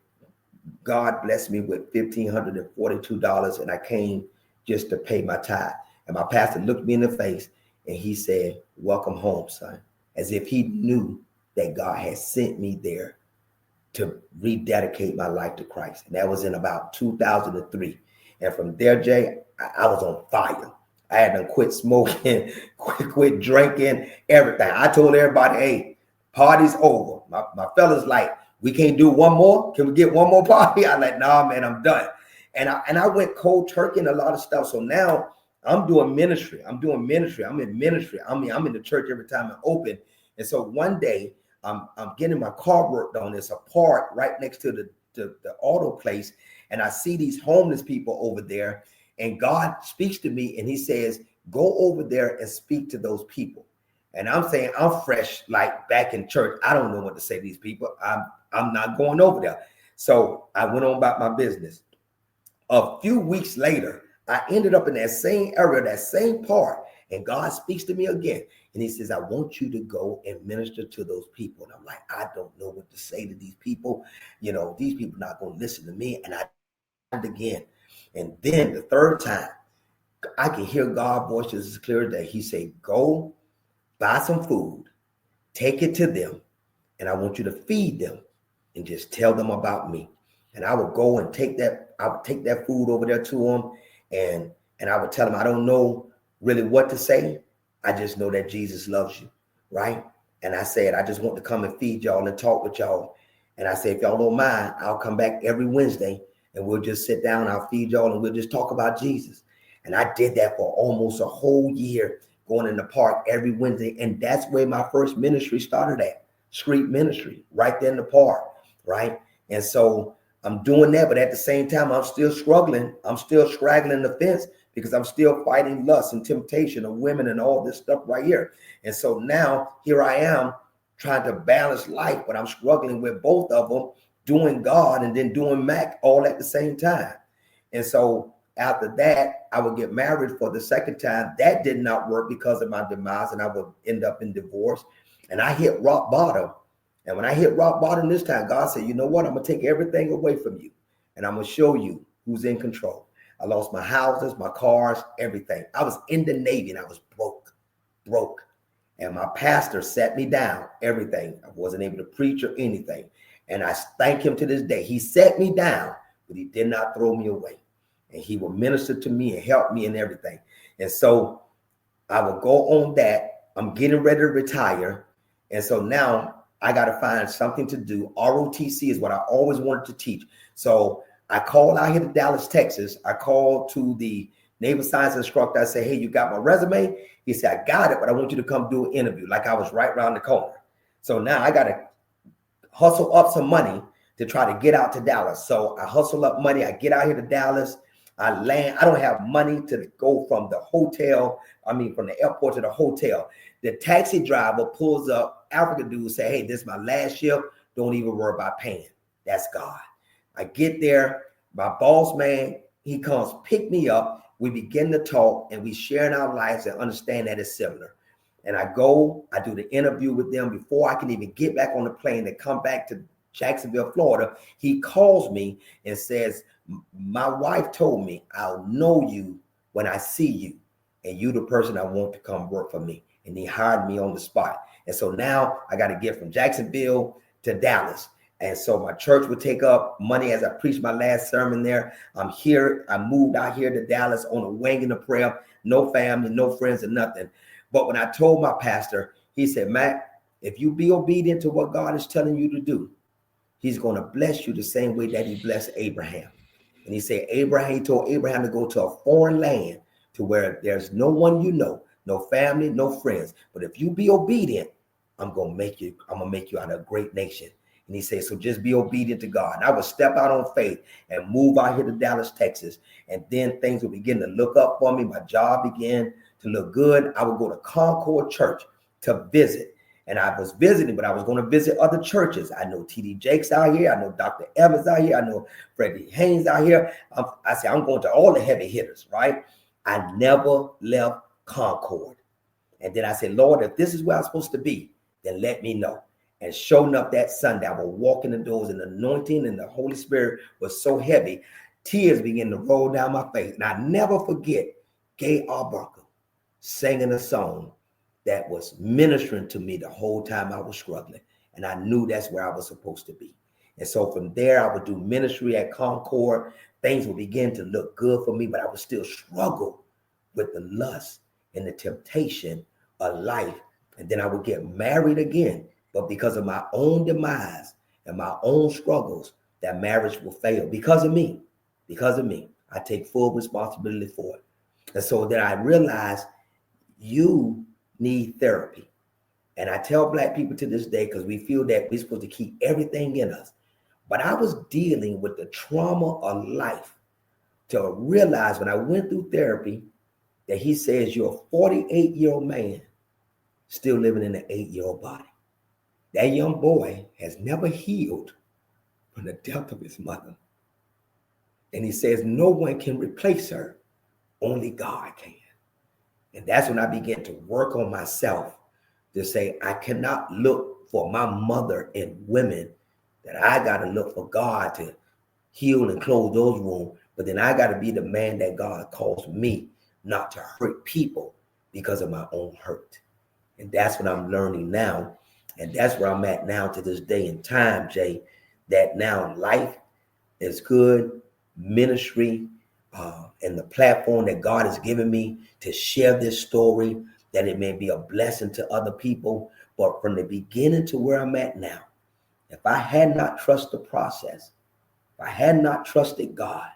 B: God blessed me with $1,542, and I came just to pay my tithe. And my pastor looked me in the face and he said, welcome home, son, as if he knew that God had sent me there to rededicate my life to Christ. And that was in about 2003. And from there, Jay, I was on fire. I had to quit smoking, quit drinking, everything. I told everybody, hey, party's over. My fellas like, we can't do one more. Can we get one more party? I'm like, nah, man, I'm done. And I went cold turkey and a lot of stuff. So now I'm doing ministry. I'm in ministry. I'm in the church every time I open. And so one day I'm getting my car worked on. It's a park right next to the auto place. And I see these homeless people over there. And God speaks to me and he says, go over there and speak to those people. And I'm saying, I'm fresh, like back in church. I don't know what to say to these people. I'm not going over there. So I went on about my business. A few weeks later, I ended up in that same area, that same park. And God speaks to me again. And he says, I want you to go and minister to those people. And I'm like, I don't know what to say to these people. You know, these people are not going to listen to me. And I did it again. And then the third time, I can hear God's voice just as clear as day. He said, go buy some food, take it to them, and I want you to feed them and just tell them about me. And I would go and take that food over there to them, and I would tell them, I don't know really what to say. I just know that Jesus loves you, right? And I said, I just want to come and feed y'all and talk with y'all. And I said, if y'all don't mind, I'll come back every Wednesday and we'll just sit down, I'll feed y'all, and we'll just talk about Jesus. And I did that for almost a whole year, going in the park every Wednesday. And that's where my first ministry started at, street ministry, right there in the park, right? And so I'm doing that, but at the same time, I'm still struggling. I'm still straggling the fence because I'm still fighting lust and temptation of women and all this stuff right here. And so now here I am trying to balance life, but I'm struggling with both of them, doing God and then doing Mac all at the same time. And so after that, I would get married for the second time. That did not work because of my demise, and I would end up in divorce. And I hit rock bottom. And when I hit rock bottom this time, God said, you know what? I'm going to take everything away from you, and I'm going to show you who's in control. I lost my houses, my cars, everything. I was in the Navy, and I was broke. And my pastor sat me down, everything. I wasn't able to preach or anything. And I thank him to this day. He sat me down, but he did not throw me away. And he will minister to me and help me in everything. And so I will go on that. I'm getting ready to retire. And so now I got to find something to do. ROTC is what I always wanted to teach. So I called out here to Dallas, Texas. I called to the naval science instructor. I said, hey, you got my resume? He said, I got it, but I want you to come do an interview. Like I was right around the corner. So now I got to hustle up some money to try to get out to Dallas. So I hustle up money. I get out here to Dallas. I land. I don't have money to go from the hotel. From the airport to the hotel. The taxi driver pulls up. African dude say, hey, this is my last shift. Don't even worry about paying. That's God. I get there. My boss man, he comes pick me up. We begin to talk and we share in our lives and understand that it's similar. And I go, I do the interview with them before I can even get back on the plane and come back to Jacksonville, Florida. He calls me and says, my wife told me I'll know you when I see you, and you the person I want to come work for me. And he hired me on the spot. And so now I got to get from Jacksonville to Dallas. And so my church would take up money as I preached my last sermon there. I'm here. I moved out here to Dallas on a wing in a prayer. No family, no friends, or nothing. But when I told my pastor, he said, Mac, if you be obedient to what God is telling you to do, he's going to bless you the same way that he blessed Abraham. And he said, he told Abraham to go to a foreign land to where there's no one you know, no family, no friends. But if you be obedient, I'm going to make you out of a great nation. And he said, so just be obedient to God. And I would step out on faith and move out here to Dallas, Texas. And then things would begin to look up for me. My job began to look good. I would go to Concord Church to visit. And I was visiting, but I was going to visit other churches. I know T.D. Jakes out here. I know Dr. Evans out here. I know Freddie Haynes out here. I said, I'm going to all the heavy hitters, right? I never left Concord. And then I said, Lord, if this is where I'm supposed to be, then let me know. And sure enough, that Sunday, I would walk in the doors, and the anointing and the Holy Spirit was so heavy, tears began to roll down my face. And I never forget Gay Arbuckle singing a song that was ministering to me the whole time I was struggling. And I knew that's where I was supposed to be. And so from there, I would do ministry at Concord. Things would begin to look good for me, but I would still struggle with the lust and the temptation of life. And then I would get married again. But because of my own demise and my own struggles, that marriage will fail because of me. Because of me. I take full responsibility for it. And so then I realized you need therapy. And I tell Black people to this day, because we feel that we're supposed to keep everything in us. But I was dealing with the trauma of life to realize when I went through therapy that he says you're a 48-year-old man still living in an 8-year-old body. That young boy has never healed from the death of his mother. And he says no one can replace her, only God can. And that's when I began to work on myself to say, I cannot look for my mother in women, that I got to look for God to heal and close those wounds. But then I got to be the man that God calls me, not to hurt people because of my own hurt. And that's what I'm learning now. And that's where I'm at now to this day in time, Jay, that now life is good, ministry, and the platform that God has given me to share this story, that it may be a blessing to other people. But from the beginning to where I'm at now, if I had not trusted the process, if I had not trusted God,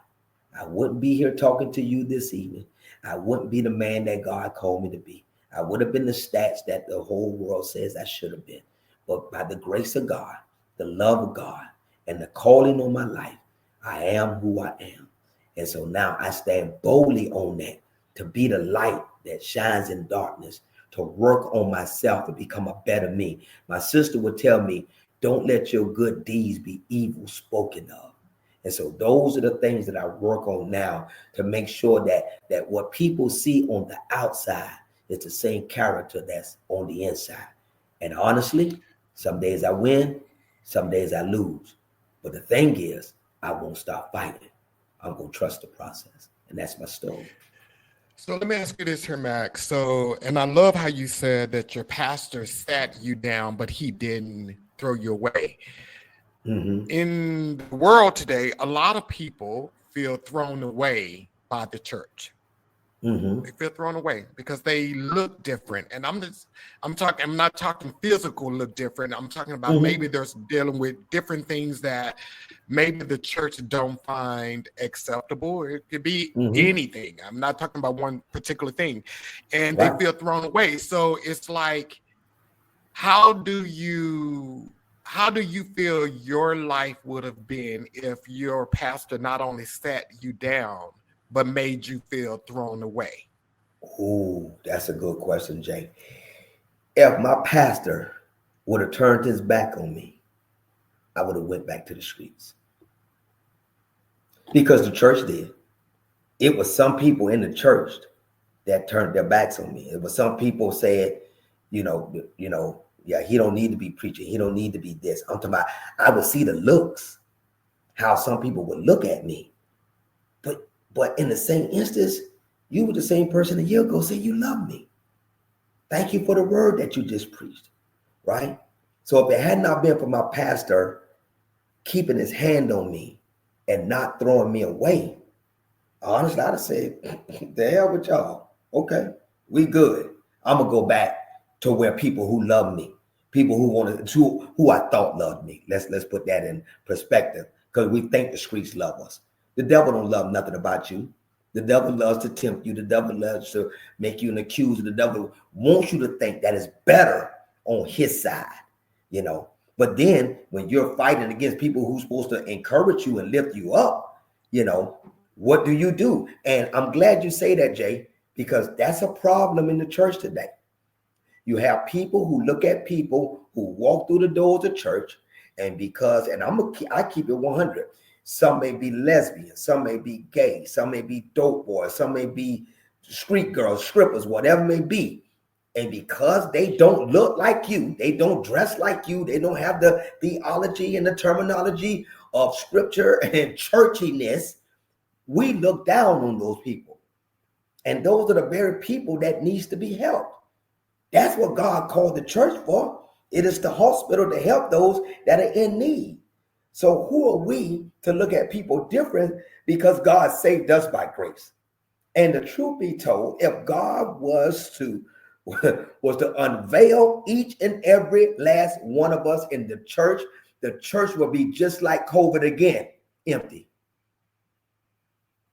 B: I wouldn't be here talking to you this evening. I wouldn't be the man that God called me to be. I would have been the stats that the whole world says I should have been. But by the grace of God, the love of God, and the calling on my life, I am who I am. And so now I stand boldly on that, to be the light that shines in darkness, to work on myself to become a better me. My sister would tell me, don't let your good deeds be evil spoken of. And so those are the things that I work on now to make sure that what people see on the outside is the same character that's on the inside. And honestly, some days I win, some days I lose. But the thing is, I won't stop fighting. I'm going to trust the process. And that's my story.
A: So let me ask you this here, Max. So, and I love how you said that your pastor sat you down, but he didn't throw you away.
B: Mm-hmm.
A: In the world today, a lot of people feel thrown away by the church.
B: Mm-hmm.
A: They feel thrown away because they look different. And I'm not talking physical look different. I'm talking about maybe they're dealing with different things that maybe the church don't find acceptable. It could be anything. I'm not talking about one particular thing. And they feel thrown away. So it's like, how do you feel your life would have been if your pastor not only sat you down, but made you feel thrown away?
B: Oh, that's a good question, Jay. If my pastor would have turned his back on me, I would have went back to the streets. Because the church did. It was some people in the church that turned their backs on me. It was some people said, yeah, he don't need to be preaching. He don't need to be this. I'm talking about, I would see the looks, how some people would look at me. But in the same instance, you were the same person a year ago say you love me. Thank you for the word that you just preached. right? So if it had not been for my pastor keeping his hand on me and not throwing me away, honestly, I'd have said, the hell with y'all. Okay, we good. I'm gonna go back to where people who love me, people who wanted to, who I thought loved me. Let's put that in perspective, because we think the streets love us. The devil don't love nothing about you. The devil loves to tempt you. The devil loves to make you an accuser. The devil wants you to think that is better on his side, you know. But then when you're fighting against people who's supposed to encourage you and lift you up, you know, what do? And I'm glad you say that, Jay, because that's a problem in the church today. You have people who look at people who walk through the doors of church, and I keep it 100. Some may be lesbian, some may be gay, some may be dope boys, some may be street girls, strippers, whatever it may be. And because they don't look like you, they don't dress like you, they don't have the theology and the terminology of scripture and churchiness, we look down on those people. And those are the very people that needs to be helped. That's what God called the church for. It is the hospital to help those that are in need. So who are we to look at people different because God saved us by grace? And the truth be told, if God was to unveil each and every last one of us in the church would be just like COVID again, empty.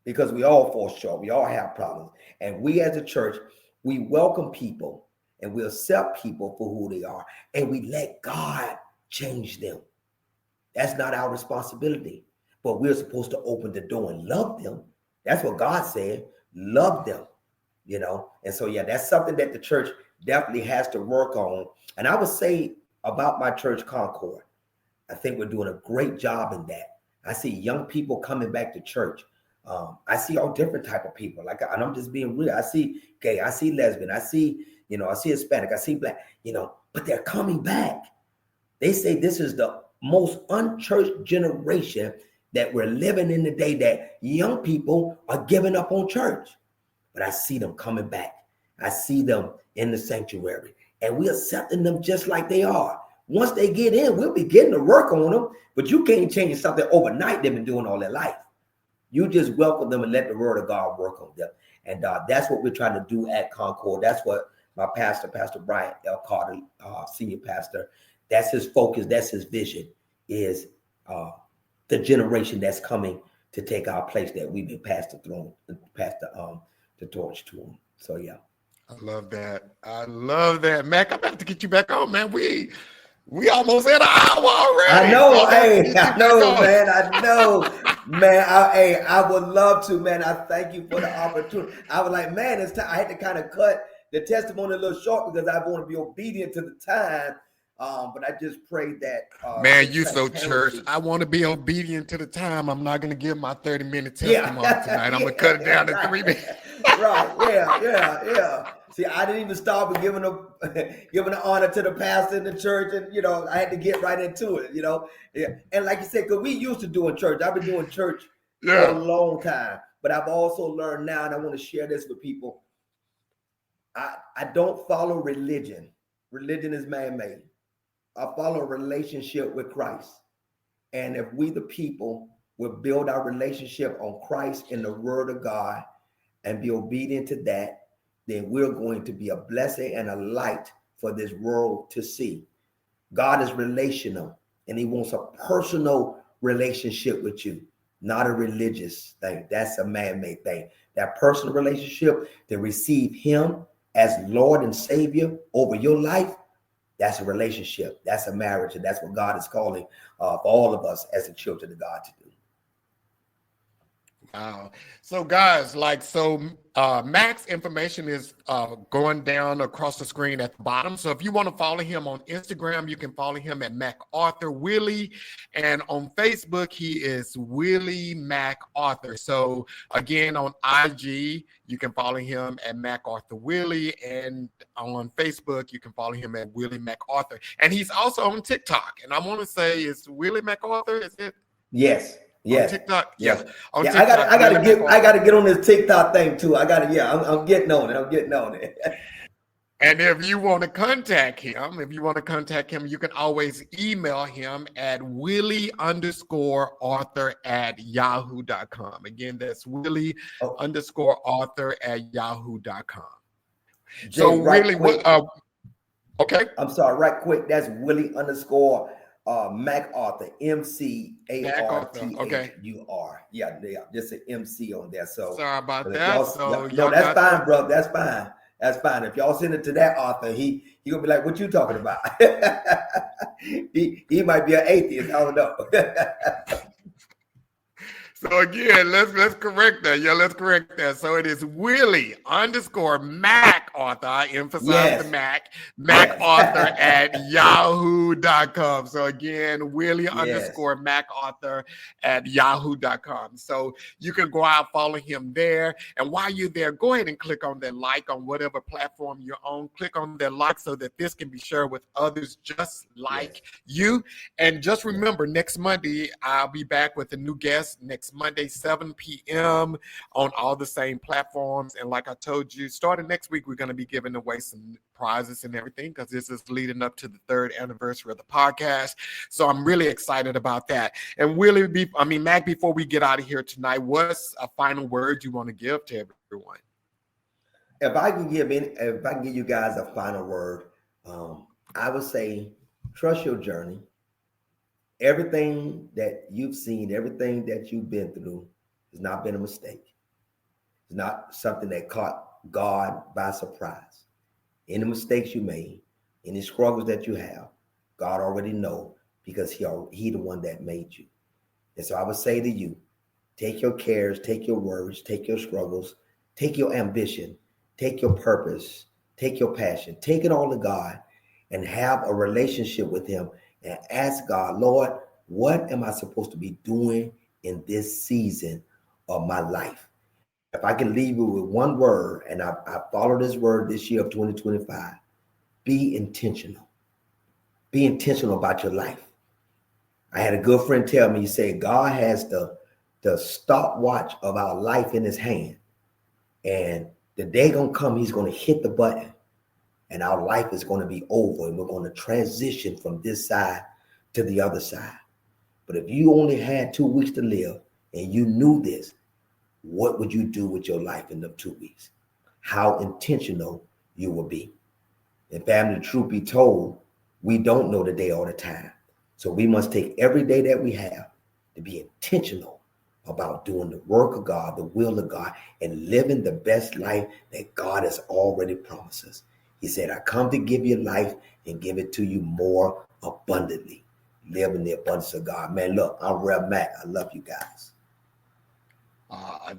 B: Because we all fall short. We all have problems. And we as a church, we welcome people and we accept people for who they are. And we let God change them. That's not our responsibility. But we're supposed to open the door and love them. That's what God said. Love them, you know. And so, yeah, that's something that the church definitely has to work on. And I would say about my church, Concord, I think we're doing a great job in that. I see young people coming back to church. I see all different type of people. And I'm just being real. I see gay, I see lesbian, I see Hispanic, I see black, but they're coming back. They say this is the most unchurched generation that we're living in today, that young people are giving up on church. But I see them coming back. I see them in the sanctuary, and we're accepting them just like they are. Once they get in, we'll be getting to work on them, but you can't change something overnight they've been doing all their life. You just welcome them and let the word of God work on them. And that's what we're trying to do at Concord. That's what my pastor, Pastor Bryant L. Carter, senior pastor, that's his focus, that's his vision, is the generation that's coming to take our place that we've been passed the torch to them. So, yeah.
A: I love that. Mac, I'm about to get you back on, man. We almost at an hour already.
B: I know, man. I know, man. I would love to, man. I thank you for the opportunity. I was like, man, it's time. I had to kind of cut the testimony a little short because I want to be obedient to the time. But I just pray that.
A: Man, you so church. I want to be obedient to the time. I'm not going to give my 30-minute testimony tonight. I'm going to cut it down to 3 minutes.
B: Right. Yeah. See, I didn't even start with giving the honor to the pastor in the church, and I had to get right into it. Yeah. And like you said, because we used to doing church. I've been doing church for a long time, but I've also learned now, and I want to share this with people. I don't follow religion. Religion is man-made. I follow a relationship with Christ, and if we the people will build our relationship on Christ and the Word of God, and be obedient to that, then we're going to be a blessing and a light for this world to see. God is relational, and he wants a personal relationship with you, not a religious thing. That's a man-made thing. That personal relationship, to receive him as Lord and Savior over your life, that's a relationship. That's a marriage, and that's what God is calling for all of us as the children of God to do.
A: Wow. So guys, Mac's information is going down across the screen at the bottom. So if you want to follow him on Instagram, you can follow him at McArthur Willie. And on Facebook, he is Willie McArthur. So again, on IG, you can follow him at McArthur Willie. And on Facebook, you can follow him at Willie McArthur. And he's also on TikTok. And I want to say, is Willie McArthur, is it?
B: Yes. Yeah.
A: On TikTok.
B: Yeah.
A: On
B: TikTok,
A: I
B: gotta get on this TikTok thing too. I'm getting on it.
A: And if you want to contact him, you can always email him at Willie_Arthur@yahoo.com. Again, that's Willie_Arthur@yahoo.com.
B: Jay,
A: So
B: right
A: Willie,
B: quick.
A: okay.
B: I'm sorry, right quick. That's Willie_McArthur,
A: MacArthur, okay.
B: McArthur. Yeah, just an MC on there. So
A: Sorry about
B: but if
A: that.
B: no, that's fine, bro. That's fine. That's fine. If y'all send it to that author, he gonna be like, "What you talking about?" he might be an atheist. I don't know.
A: So again, let's correct that. Yeah, let's correct that. So it is Willie_McArthur. I emphasize the MacArthur at yahoo.com. So again, Willie_McArthur at yahoo.com. So you can go out, follow him there. And while you're there, go ahead and click on that like on whatever platform you're on. Click on that like so that this can be shared with others just like you. And just remember, next Monday, I'll be back with a new guest next Monday, 7 p.m. on all the same platforms. And like I told you, starting next week, we're going to be giving away some prizes and everything because this is leading up to the 3rd anniversary of the podcast. So I'm really excited about that. And Willie, Mac, before we get out of here tonight, what's a final word you want to give to everyone?
B: If I can give you guys a final word, I would say trust your journey. Everything that you've seen, everything that you've been through has not been a mistake. It's not something that caught God by surprise. Any mistakes you made, any struggles that you have, God already knows because he the one that made you. And so I would say to you, take your cares, take your worries, take your struggles, take your ambition, take your purpose, take your passion, take it all to God and have a relationship with him and ask God, Lord, what am I supposed to be doing in this season of my life? If I can leave you with one word, and I follow this word this year of 2025, be intentional. Be intentional about your life. I had a good friend tell me, he said, God has the stopwatch of our life in his hand. And the day gonna come, he's gonna hit the button. And our life is going to be over and we're going to transition from this side to the other side. But if you only had 2 weeks to live and you knew this, what would you do with your life in the 2 weeks? How intentional you will be. And family, the truth be told, we don't know the day or the time. So we must take every day that we have to be intentional about doing the work of God, the will of God, and living the best life that God has already promised us. He said, I come to give you life and give it to you more abundantly. Live in the abundance of God. Man, look, I'm Rev Mac. I love you guys.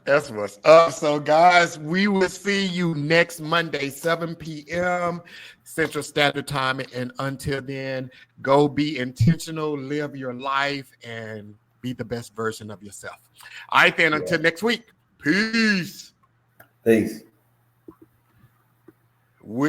A: That's what's up. So, guys, we will see you next Monday, 7 p.m. Central Standard Time. And until then, go be intentional, live your life, and be the best version of yourself. All right, then, until next week. Peace.
B: Peace.